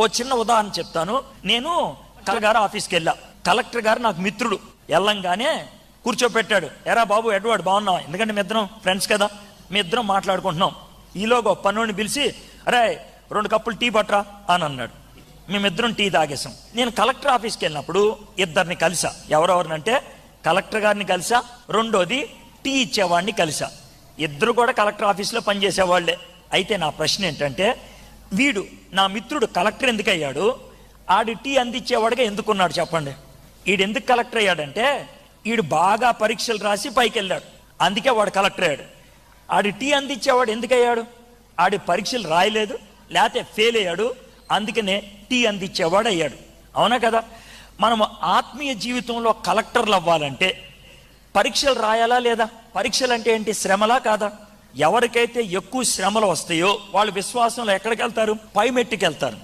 ఓ చిన్న ఉదాహరణ చెప్తాను. నేను కలెక్టర్ గారు ఆఫీస్కి వెళ్ళా. కలెక్టర్ గారు నాకు మిత్రుడు. వెళ్ళంగానే కూర్చోపెట్టాడు. ఎరా బాబు ఎడ్వర్డ్ బాగున్నావా? ఎందుకంటే మీ ఇద్దరం ఫ్రెండ్స్ కదా, మీ ఇద్దరం మాట్లాడుకుంటున్నాం. ఈలోగా పనుని పిలిచి అరే 2 కప్పులు టీ పట్టరా అని అన్నాడు. మేమిద్దరం టీ తాగేసాం. నేను కలెక్టర్ ఆఫీస్కి వెళ్ళినప్పుడు ఇద్దరిని కలిసా. ఎవరెవరినంటే కలెక్టర్ గారిని కలిసా, రెండోది టీ ఇచ్చేవాడిని కలిసా. ఇద్దరు కూడా కలెక్టర్ ఆఫీస్లో పనిచేసేవాళ్లే. అయితే నా ప్రశ్న ఏంటంటే, వీడు నా మిత్రుడు కలెక్టర్ ఎందుకు అయ్యాడు? ఆడి టీ అందించేవాడుగా ఎందుకున్నాడు చెప్పండి? ఈడు ఎందుకు కలెక్టర్ అయ్యాడంటే, ఈడు బాగా పరీక్షలు రాసి పైకి వెళ్ళాడు, అందుకే వాడు కలెక్టర్ అయ్యాడు. ఆడి టీ అందించేవాడు ఎందుకు అయ్యాడు? ఆడి పరీక్షలు రాయలేదు, లేకపోతే ఫెయిల్ అయ్యాడు, అందుకనే టీ అందించేవాడు అయ్యాడు. అవునా కదా? మనము ఆత్మీయ జీవితంలో కలెక్టర్లు అవ్వాలంటే పరీక్షలు రాయాలా లేదా? పరీక్షలు అంటే ఏంటి? శ్రమలా కాదా? ఎవరికైతే ఎక్కువ శ్రమలు వస్తాయో వాళ్ళు విశ్వాసంలో ఎక్కడికి వెళ్తారు? పై మెట్టుకి వెళ్తారు.